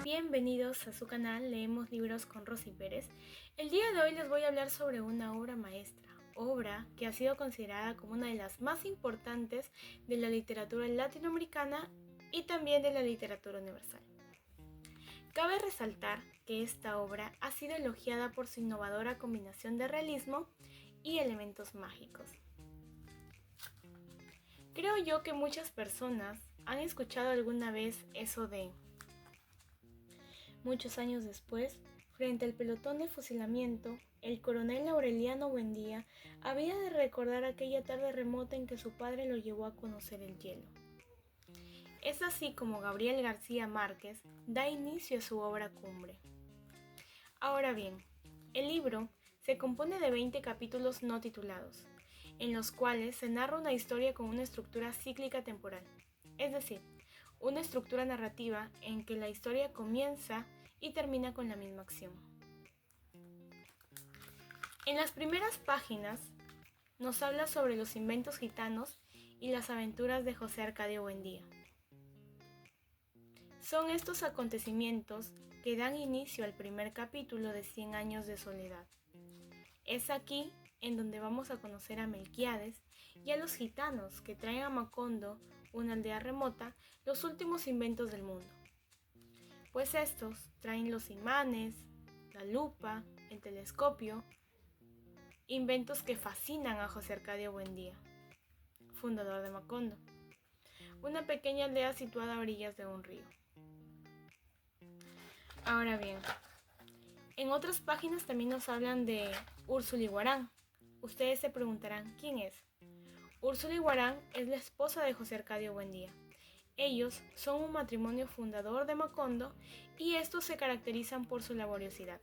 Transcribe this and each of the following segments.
Bienvenidos a su canal Leemos Libros con Rosy Pérez. El día de hoy les voy a hablar sobre una obra maestra, obra que ha sido considerada como una de las más importantes de la literatura latinoamericana y también de la literatura universal. Cabe resaltar que esta obra ha sido elogiada por su innovadora combinación de realismo y elementos mágicos. Creo yo que muchas personas han escuchado alguna vez eso de: muchos años después, frente al pelotón de fusilamiento, el coronel Aureliano Buendía había de recordar aquella tarde remota en que su padre lo llevó a conocer el hielo. Es así como Gabriel García Márquez da inicio a su obra cumbre. Ahora bien, el libro se compone de 20 capítulos no titulados, en los cuales se narra una historia con una estructura cíclica temporal, es decir, una estructura narrativa en que la historia comienza y termina con la misma acción. En las primeras páginas nos habla sobre los inventos gitanos y las aventuras de José Arcadio Buendía. Son estos acontecimientos que dan inicio al primer capítulo de 100 años de soledad. Es aquí en donde vamos a conocer a Melquiades y a los gitanos que traen a Macondo, una aldea remota, los últimos inventos del mundo. Pues estos traen los imanes, la lupa, el telescopio, inventos que fascinan a José Arcadio Buendía, fundador de Macondo, una pequeña aldea situada a orillas de un río. Ahora bien, en otras páginas también nos hablan de Úrsula Iguarán. Ustedes se preguntarán, ¿quién es? Úrsula Iguarán es la esposa de José Arcadio Buendía. Ellos son un matrimonio fundador de Macondo y estos se caracterizan por su laboriosidad.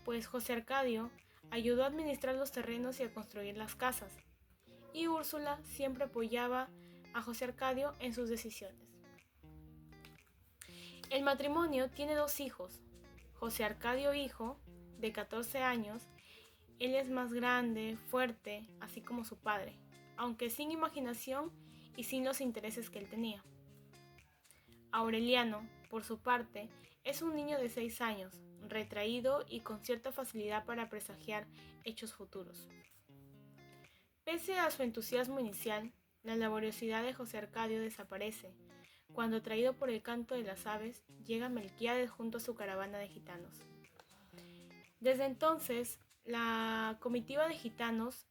Pues José Arcadio ayudó a administrar los terrenos y a construir las casas, y Úrsula siempre apoyaba a José Arcadio en sus decisiones. El matrimonio tiene 2 hijos, José Arcadio hijo, de 14 años, él es más grande, fuerte, así como su padre, aunque sin imaginación y sin los intereses que él tenía. Aureliano, por su parte, es un niño de 6 años, retraído y con cierta facilidad para presagiar hechos futuros. Pese a su entusiasmo inicial, la laboriosidad de José Arcadio desaparece cuando, atraído por el canto de las aves, llega Melquiades junto a su caravana de gitanos. Desde entonces, la comitiva de gitanos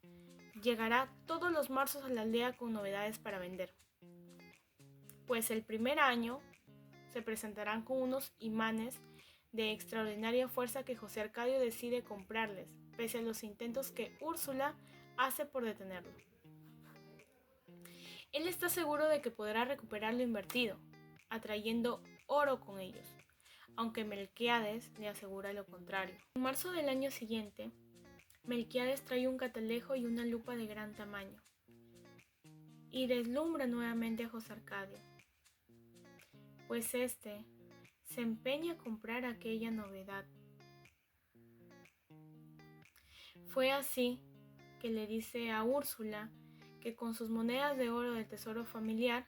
llegará todos los marzos a la aldea con novedades para vender. Pues el primer año se presentarán con unos imanes de extraordinaria fuerza que José Arcadio decide comprarles, pese a los intentos que Úrsula hace por detenerlo. Él está seguro de que podrá recuperar lo invertido, atrayendo oro con ellos, aunque Melquiades le asegura lo contrario. En marzo del año siguiente, Melquiades trae un catalejo y una lupa de gran tamaño, y deslumbra nuevamente a José Arcadio, pues este se empeña a comprar aquella novedad. Fue así que le dice a Úrsula que con sus monedas de oro del tesoro familiar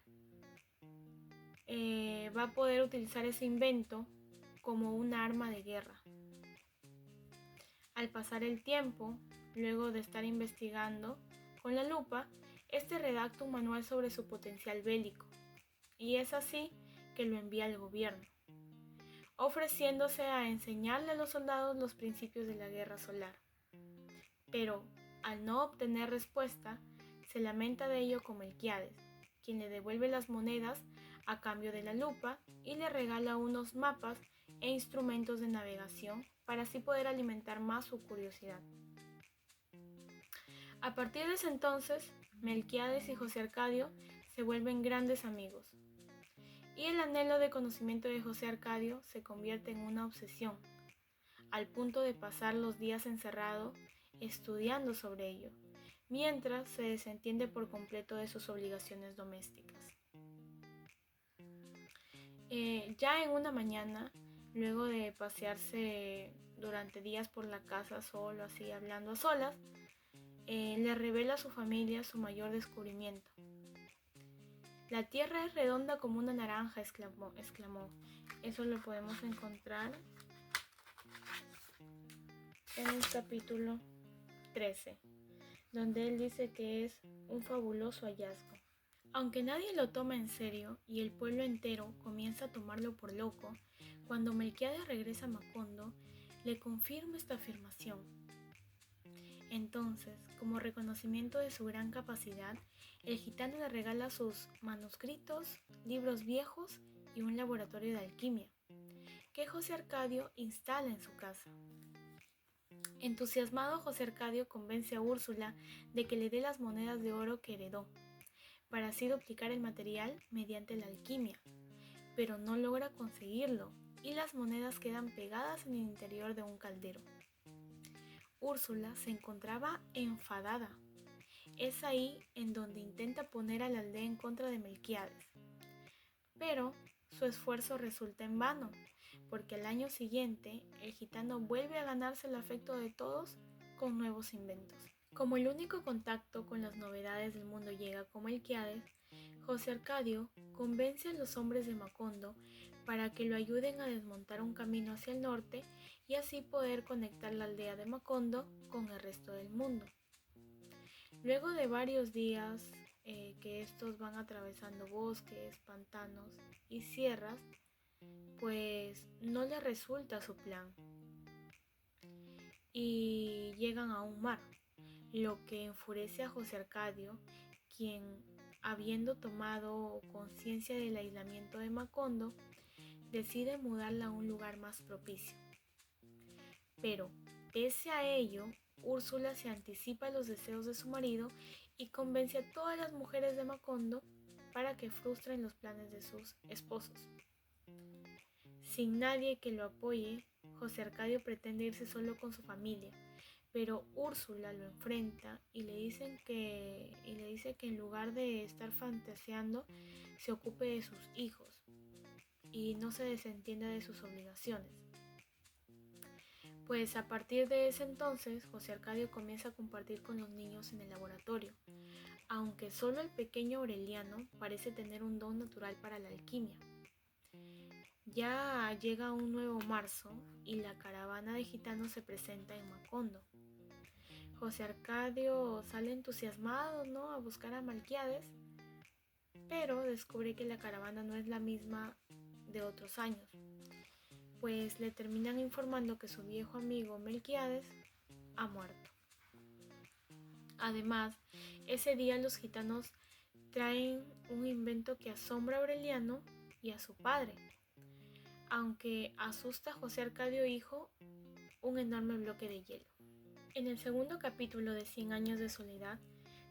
va a poder utilizar ese invento como un arma de guerra. Al pasar el tiempo, luego de estar investigando con la lupa, este redacta un manual sobre su potencial bélico, y es así que lo envía al gobierno, ofreciéndose a enseñarle a los soldados los principios de la guerra solar. Pero, al no obtener respuesta, se lamenta de ello con Melquiades, quien le devuelve las monedas a cambio de la lupa y le regala unos mapas e instrumentos de navegación para así poder alimentar más su curiosidad. A partir de ese entonces, Melquiades y José Arcadio se vuelven grandes amigos, y el anhelo de conocimiento de José Arcadio se convierte en una obsesión, al punto de pasar los días encerrado estudiando sobre ello, mientras se desentiende por completo de sus obligaciones domésticas. Ya en una mañana, luego de pasearse durante días por la casa solo, así hablando a solas, le revela a su familia su mayor descubrimiento. La tierra es redonda como una naranja, exclamó. Eso lo podemos encontrar en el capítulo 13, donde él dice que es un fabuloso hallazgo. Aunque nadie lo toma en serio y el pueblo entero comienza a tomarlo por loco, cuando Melquiades regresa a Macondo, le confirma esta afirmación. Entonces, como reconocimiento de su gran capacidad, el gitano le regala sus manuscritos, libros viejos y un laboratorio de alquimia, que José Arcadio instala en su casa. Entusiasmado, José Arcadio convence a Úrsula de que le dé las monedas de oro que heredó, para así duplicar el material mediante la alquimia, pero no logra conseguirlo y las monedas quedan pegadas en el interior de un caldero. Úrsula se encontraba enfadada. Es ahí en donde intenta poner a la aldea en contra de Melquiades, pero su esfuerzo resulta en vano, porque al año siguiente el gitano vuelve a ganarse el afecto de todos con nuevos inventos. Como el único contacto con las novedades del mundo llega con Melquiades, José Arcadio convence a los hombres de Macondo para que lo ayuden a desmontar un camino hacia el norte y así poder conectar la aldea de Macondo con el resto del mundo. Luego de varios días que estos van atravesando bosques, pantanos y sierras, pues no les resulta su plan y llegan a un mar, lo que enfurece a José Arcadio, quien, habiendo tomado conciencia del aislamiento de Macondo, decide mudarla a un lugar más propicio. Pero, pese a ello, Úrsula se anticipa a los deseos de su marido y convence a todas las mujeres de Macondo para que frustren los planes de sus esposos. Sin nadie que lo apoye, José Arcadio pretende irse solo con su familia, pero Úrsula lo enfrenta y le dice que en lugar de estar fantaseando, se ocupe de sus hijos y no se desentienda de sus obligaciones. Pues a partir de ese entonces, José Arcadio comienza a compartir con los niños en el laboratorio, aunque solo el pequeño Aureliano parece tener un don natural para la alquimia. Ya llega un nuevo marzo y la caravana de gitanos se presenta en Macondo. José Arcadio sale entusiasmado, ¿no?, a buscar a Melquiades, pero descubre que la caravana no es la misma de otros años, pues le terminan informando que su viejo amigo Melquiades ha muerto. Además, ese día los gitanos traen un invento que asombra a Aureliano y a su padre, aunque asusta a José Arcadio hijo, un enorme bloque de hielo. En el segundo capítulo de 100 años de soledad,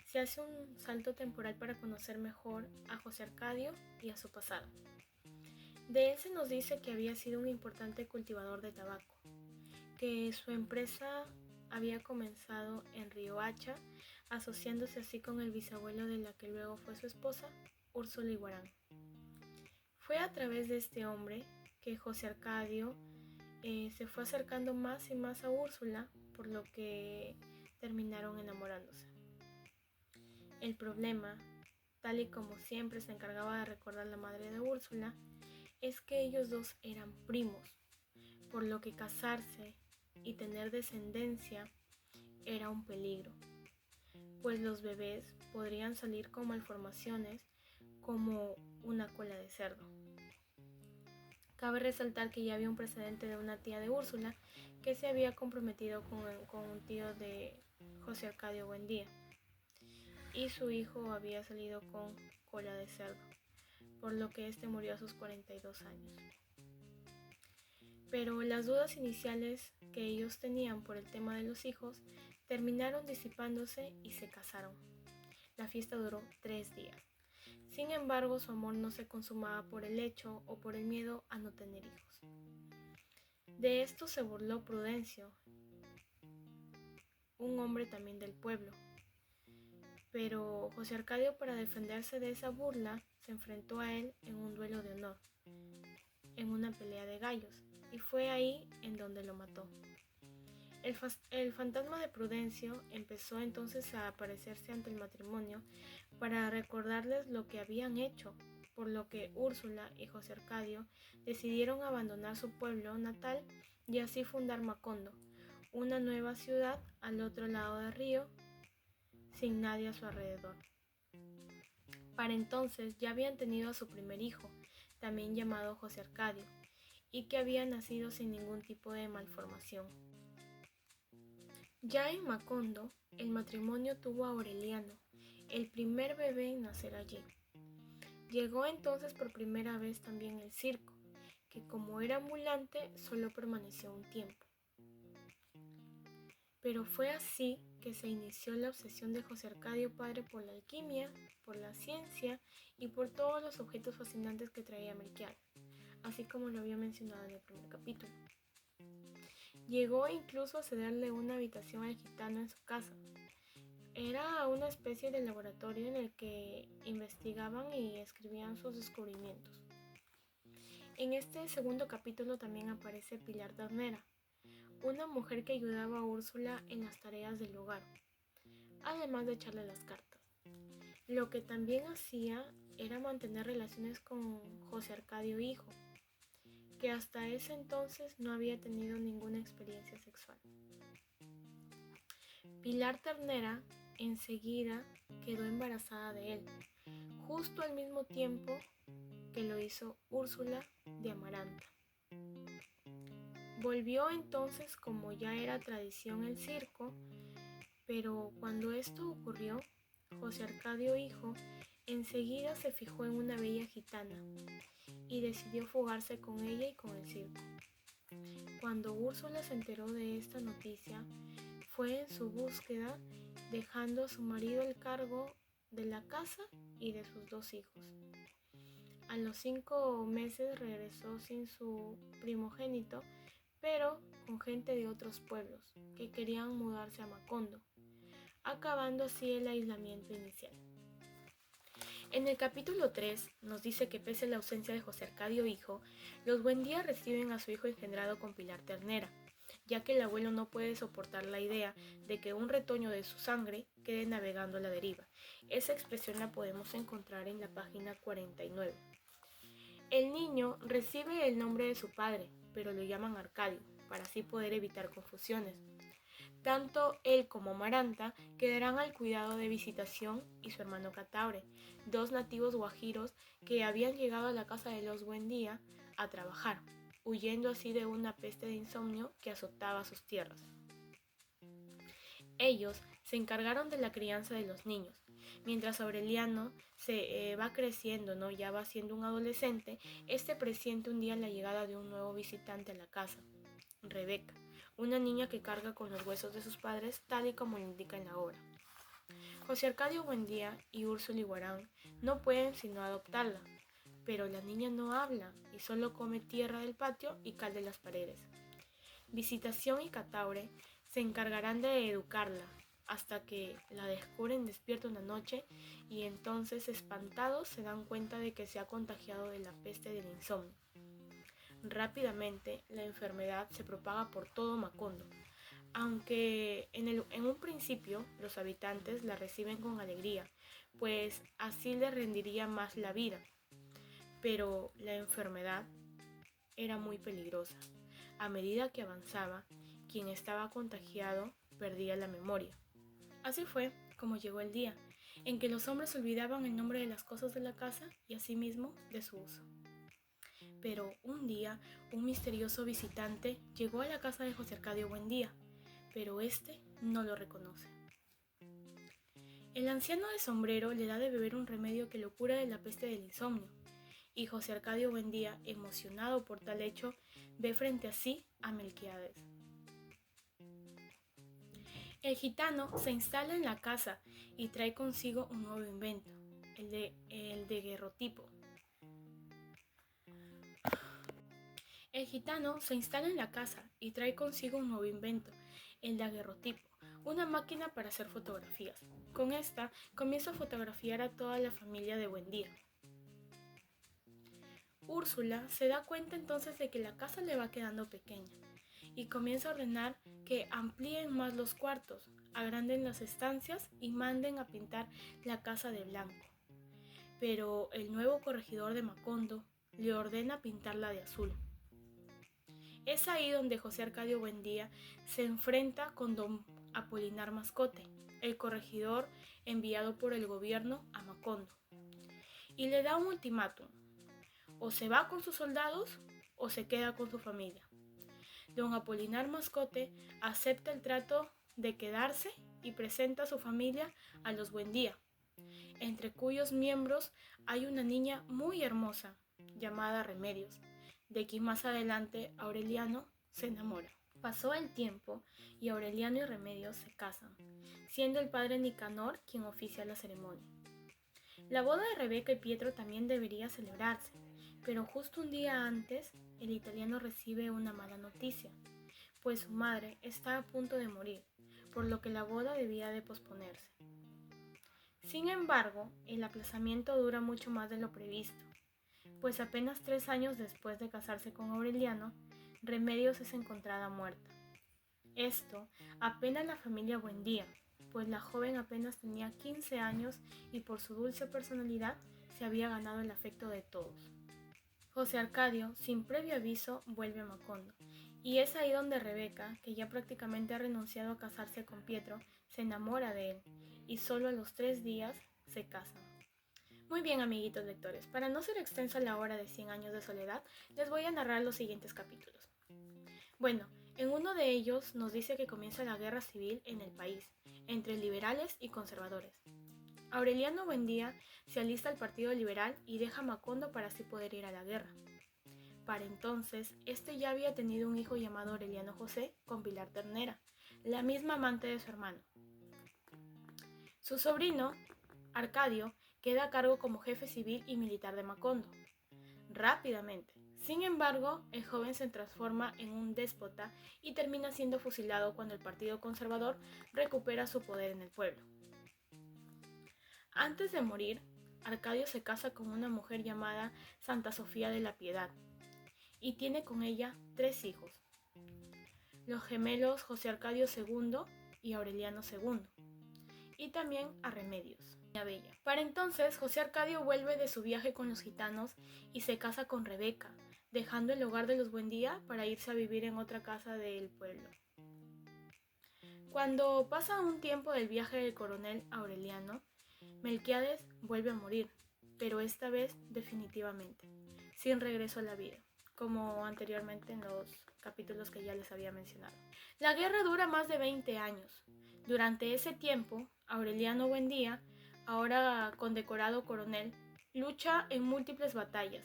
se hace un salto temporal para conocer mejor a José Arcadio y a su pasado. De él se nos dice que había sido un importante cultivador de tabaco, que su empresa había comenzado en Riohacha, asociándose así con el bisabuelo de la que luego fue su esposa, Úrsula Iguarán. Fue a través de este hombre que José Arcadio se fue acercando más y más a Úrsula, por lo que terminaron enamorándose. El problema, tal y como siempre se encargaba de recordar la madre de Úrsula, es que ellos dos eran primos, por lo que casarse y tener descendencia era un peligro, pues los bebés podrían salir con malformaciones como una cola de cerdo. Cabe resaltar que ya había un precedente de una tía de Úrsula que se había comprometido con un tío de José Arcadio Buendía, y su hijo había salido con cola de cerdo, por lo que este murió a sus 42 años. Pero las dudas iniciales que ellos tenían por el tema de los hijos terminaron disipándose y se casaron. La fiesta duró 3 días. Sin embargo, su amor no se consumaba por el hecho o por el miedo a no tener hijos. De esto se burló Prudencio, un hombre también del pueblo. Pero José Arcadio, para defenderse de esa burla, se enfrentó a él en un duelo de honor, en una pelea de gallos, y fue ahí en donde lo mató. El fantasma de Prudencio empezó entonces a aparecerse ante el matrimonio para recordarles lo que habían hecho, por lo que Úrsula y José Arcadio decidieron abandonar su pueblo natal y así fundar Macondo, una nueva ciudad al otro lado del río, sin nadie a su alrededor. Para entonces ya habían tenido a su primer hijo, también llamado José Arcadio, y que había nacido sin ningún tipo de malformación. Ya en Macondo, el matrimonio tuvo a Aureliano, el primer bebé en nacer allí. Llegó entonces por primera vez también el circo, que como era ambulante solo permaneció un tiempo. Pero fue así que se inició la obsesión de José Arcadio padre por la alquimia, por la ciencia y por todos los objetos fascinantes que traía Melquiades, así como lo había mencionado en el primer capítulo. Llegó incluso a cederle una habitación al gitano en su casa. Era una especie de laboratorio en el que investigaban y escribían sus descubrimientos. En este segundo capítulo también aparece Pilar Ternera, una mujer que ayudaba a Úrsula en las tareas del hogar, además de echarle las cartas. Lo que también hacía era mantener relaciones con José Arcadio hijo, que hasta ese entonces no había tenido ninguna experiencia sexual. Pilar Ternera enseguida quedó embarazada de él, justo al mismo tiempo que lo hizo Úrsula de Amaranta. Volvió entonces, como ya era tradición, el circo, pero cuando esto ocurrió, José Arcadio hijo enseguida se fijó en una bella gitana y decidió fugarse con ella y con el circo. Cuando Úrsula se enteró de esta noticia, fue en su búsqueda, dejando a su marido el cargo de la casa y de sus 2 hijos. A los 5 meses regresó sin su primogénito, pero con gente de otros pueblos que querían mudarse a Macondo, acabando así el aislamiento inicial. En el capítulo 3 nos dice que pese a la ausencia de José Arcadio hijo, los Buendía reciben a su hijo engendrado con Pilar Ternera, ya que el abuelo no puede soportar la idea de que un retoño de su sangre quede navegando a la deriva. Esa expresión la podemos encontrar en la página 49. El niño recibe el nombre de su padre, pero lo llaman Arcadio, para así poder evitar confusiones. Tanto él como Amaranta quedarán al cuidado de Visitación y su hermano Cataure, 2 nativos guajiros que habían llegado a la casa de los Buendía a trabajar, huyendo así de una peste de insomnio que azotaba sus tierras. Ellos se encargaron de la crianza de los niños. Mientras Aureliano se va creciendo, ¿no? Ya va siendo un adolescente, este presiente un día la llegada de un nuevo visitante a la casa, Rebeca, una niña que carga con los huesos de sus padres, tal y como lo indica en la obra. José Arcadio Buendía y Úrsula Iguarán no pueden sino adoptarla, pero la niña no habla y solo come tierra del patio y cal de las paredes. Visitación y Cataure se encargarán de educarla hasta que la descubren despierta una noche y entonces espantados se dan cuenta de que se ha contagiado de la peste del insomnio. Rápidamente la enfermedad se propaga por todo Macondo, aunque en un principio los habitantes la reciben con alegría, pues así les rendiría más la vida. Pero la enfermedad era muy peligrosa. A medida que avanzaba, quien estaba contagiado perdía la memoria. Así fue como llegó el día en que los hombres olvidaban el nombre de las cosas de la casa y asimismo de su uso. Pero un día, un misterioso visitante llegó a la casa de José Arcadio Buendía, pero este no lo reconoce. El anciano de sombrero le da de beber un remedio que lo cura de la peste del insomnio, y José Arcadio Buendía, emocionado por tal hecho, ve frente a sí a Melquiades. El gitano se instala en la casa y trae consigo un nuevo invento, el daguerrotipo. El gitano se instala en la casa y trae consigo un nuevo invento, el daguerrotipo, una máquina para hacer fotografías. Con esta comienza a fotografiar a toda la familia de Buendía. Úrsula se da cuenta entonces de que la casa le va quedando pequeña y comienza a ordenar que amplíen más los cuartos, agranden las estancias y manden a pintar la casa de blanco. Pero el nuevo corregidor de Macondo le ordena pintarla de azul. Es ahí donde José Arcadio Buendía se enfrenta con don Apolinar Mascote, el corregidor enviado por el gobierno a Macondo, y le da un ultimátum: o se va con sus soldados o se queda con su familia. Don Apolinar Mascote acepta el trato de quedarse y presenta a su familia a los Buendía, entre cuyos miembros hay una niña muy hermosa llamada Remedios, de quien más adelante Aureliano se enamora. Pasó el tiempo y Aureliano y Remedios se casan, siendo el padre Nicanor quien oficia la ceremonia. La boda de Rebeca y Pietro también debería celebrarse, pero justo un día antes el italiano recibe una mala noticia, pues su madre está a punto de morir, por lo que la boda debía de posponerse. Sin embargo, el aplazamiento dura mucho más de lo previsto, pues apenas 3 años después de casarse con Aureliano, Remedios es encontrada muerta. Esto apena a la familia Buendía, pues la joven apenas tenía 15 años y por su dulce personalidad se había ganado el afecto de todos. José Arcadio, sin previo aviso, vuelve a Macondo, y es ahí donde Rebeca, que ya prácticamente ha renunciado a casarse con Pietro, se enamora de él, y solo a los 3 días se casan. Muy bien, amiguitos lectores, para no ser extensa la hora de 100 años de soledad, les voy a narrar los siguientes capítulos. Bueno, en uno de ellos nos dice que comienza la guerra civil en el país, entre liberales y conservadores. Aureliano Buendía se alista al Partido Liberal y deja Macondo para así poder ir a la guerra. Para entonces, este ya había tenido un hijo llamado Aureliano José con Pilar Ternera, la misma amante de su hermano. Su sobrino, Arcadio, queda a cargo como jefe civil y militar de Macondo. Rápidamente. Sin embargo, el joven se transforma en un déspota y termina siendo fusilado cuando el Partido Conservador recupera su poder en el pueblo. Antes de morir, Arcadio se casa con una mujer llamada Santa Sofía de la Piedad y tiene con ella 3 hijos, los gemelos José Arcadio II y Aureliano II, y también a Remedios, la Bella. Para entonces, José Arcadio vuelve de su viaje con los gitanos y se casa con Rebeca, dejando el hogar de los Buendía para irse a vivir en otra casa del pueblo. Cuando pasa un tiempo del viaje del coronel Aureliano, Melquiades vuelve a morir, pero esta vez definitivamente, sin regreso a la vida, como anteriormente en los capítulos que ya les había mencionado. La guerra dura más de 20 años. Durante ese tiempo, Aureliano Buendía, ahora condecorado coronel, lucha en múltiples batallas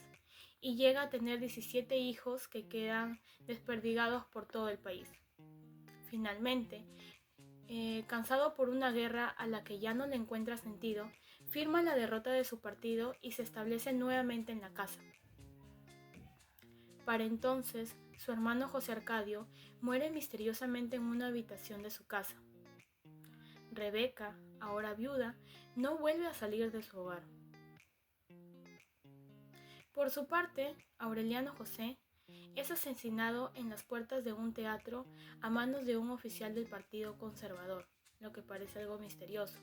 y llega a tener 17 hijos que quedan desperdigados por todo el país. Finalmente, cansado por una guerra a la que ya no le encuentra sentido, firma la derrota de su partido y se establece nuevamente en la casa. Para entonces, su hermano José Arcadio muere misteriosamente en una habitación de su casa. Rebeca, ahora viuda, no vuelve a salir de su hogar. Por su parte, Aureliano José es asesinado en las puertas de un teatro a manos de un oficial del Partido Conservador, lo que parece algo misterioso.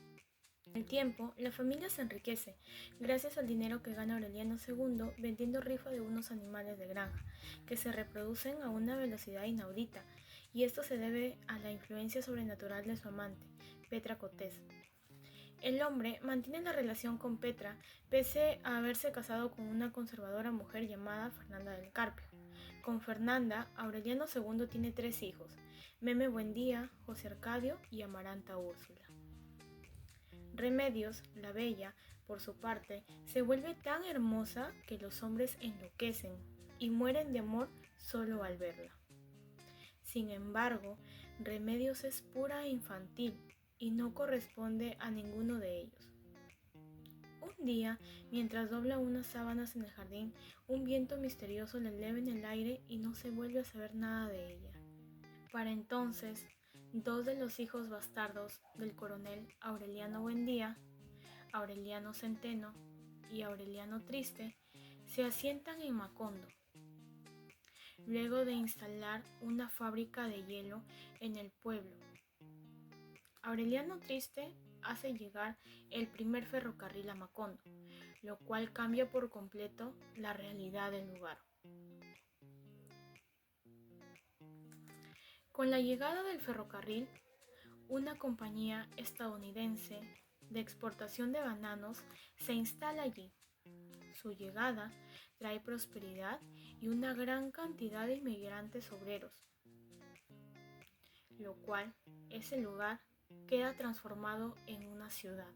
Con el tiempo, la familia se enriquece gracias al dinero que gana Aureliano II vendiendo rifa de unos animales de granja, que se reproducen a una velocidad inaudita, y esto se debe a la influencia sobrenatural de su amante, Petra Cotés. El hombre mantiene la relación con Petra pese a haberse casado con una conservadora mujer llamada Fernanda del Carpio. Con Fernanda, Aureliano II tiene 3 hijos, Meme Buendía, José Arcadio y Amaranta Úrsula. Remedios, la Bella, por su parte, se vuelve tan hermosa que los hombres enloquecen y mueren de amor solo al verla. Sin embargo, Remedios es pura e infantil y no corresponde a ninguno de ellos. Un día, mientras dobla unas sábanas en el jardín, un viento misterioso la eleva en el aire y no se vuelve a saber nada de ella. Para entonces, 2 de los hijos bastardos del coronel Aureliano Buendía, Aureliano Centeno y Aureliano Triste, se asientan en Macondo. luego de instalar una fábrica de hielo en el pueblo. Aureliano Triste hace llegar el primer ferrocarril a Macondo, lo cual cambia por completo la realidad del lugar. Con la llegada del ferrocarril, una compañía estadounidense de exportación de bananos se instala allí. Su llegada trae prosperidad y una gran cantidad de inmigrantes obreros, lo cual ese lugar queda transformado en una ciudad.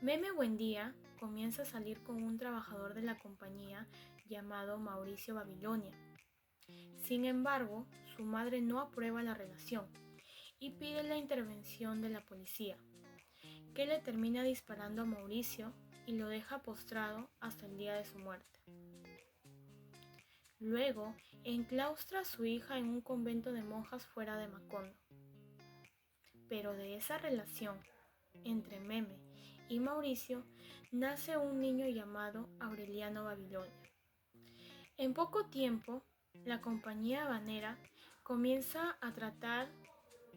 Meme Buendía comienza a salir con un trabajador de la compañía llamado Mauricio Babilonia. Sin embargo, su madre no aprueba la relación y pide la intervención de la policía, que le termina disparando a Mauricio y lo deja postrado hasta el día de su muerte. Luego, enclaustra a su hija en un convento de monjas fuera de Macondo. Pero de esa relación entre Meme y Mauricio nace un niño llamado Aureliano Babilonia. En poco tiempo, la compañía habanera comienza a tratar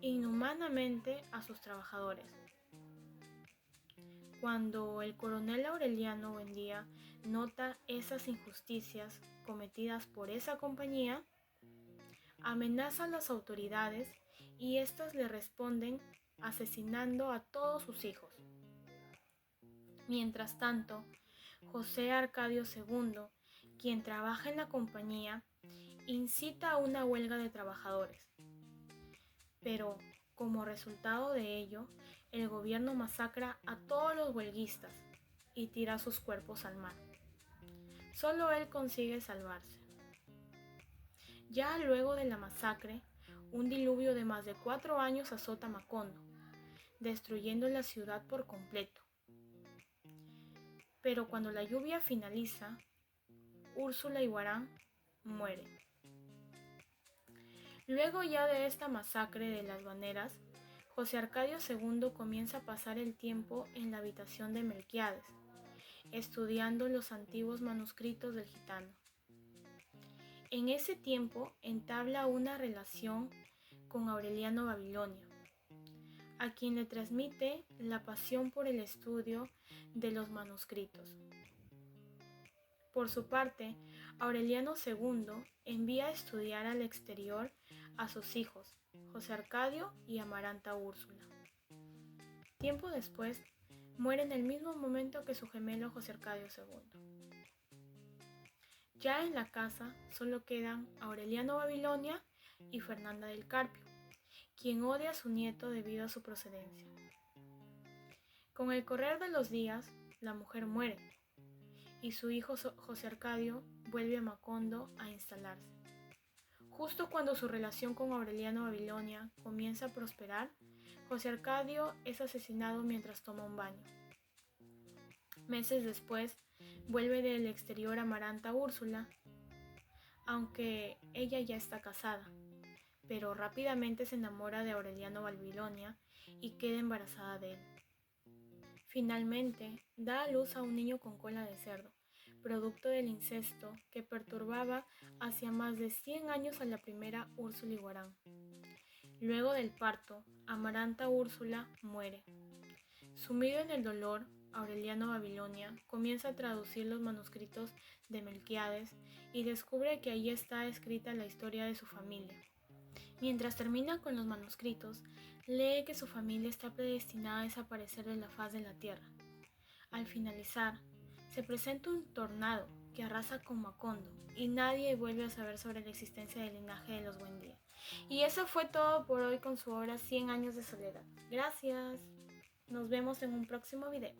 inhumanamente a sus trabajadores. Cuando el coronel Aureliano Buendía nota esas injusticias cometidas por esa compañía, amenaza a las autoridades y éstas le responden asesinando a todos sus hijos. Mientras tanto, José Arcadio II, quien trabaja en la compañía, incita a una huelga de trabajadores. Pero, como resultado de ello, el gobierno masacra a todos los huelguistas y tira sus cuerpos al mar. Solo él consigue salvarse. Ya luego de la masacre, un diluvio de más de 4 años azota Macondo, destruyendo la ciudad por completo. Pero cuando la lluvia finaliza, Úrsula Iguarán muere. Luego ya de esta masacre de las Baneras, José Arcadio II comienza a pasar el tiempo en la habitación de Melquiades, estudiando los antiguos manuscritos del gitano. En ese tiempo entabla una relación con Aureliano Babilonia, a quien le transmite la pasión por el estudio de los manuscritos. Por su parte, Aureliano II envía a estudiar al exterior a sus hijos, José Arcadio y Amaranta Úrsula. Tiempo después, muere en el mismo momento que su gemelo José Arcadio II. Ya en la casa solo quedan Aureliano Babilonia y Fernanda del Carpio, quien odia a su nieto debido a su procedencia. Con el correr de los días, la mujer muere y su hijo José Arcadio vuelve a Macondo a instalarse. Justo cuando su relación con Aureliano Babilonia comienza a prosperar, José Arcadio es asesinado mientras toma un baño. Meses después, vuelve del exterior Amaranta Úrsula, aunque ella ya está casada, pero rápidamente se enamora de Aureliano Babilonia y queda embarazada de él. Finalmente, da a luz a un niño con cola de cerdo, producto del incesto que perturbaba hacía más de 100 años a la primera Úrsula Iguarán. Luego del parto, Amaranta Úrsula muere. Sumido en el dolor, Aureliano Babilonia comienza a traducir los manuscritos de Melquiades y descubre que allí está escrita la historia de su familia. Mientras termina con los manuscritos, lee que su familia está predestinada a desaparecer de la faz de la tierra. Al finalizar, se presenta un tornado que arrasa con Macondo y nadie vuelve a saber sobre la existencia del linaje de los Buendía. Y eso fue todo por hoy con su obra 100 años de soledad. Gracias. Nos vemos en un próximo video.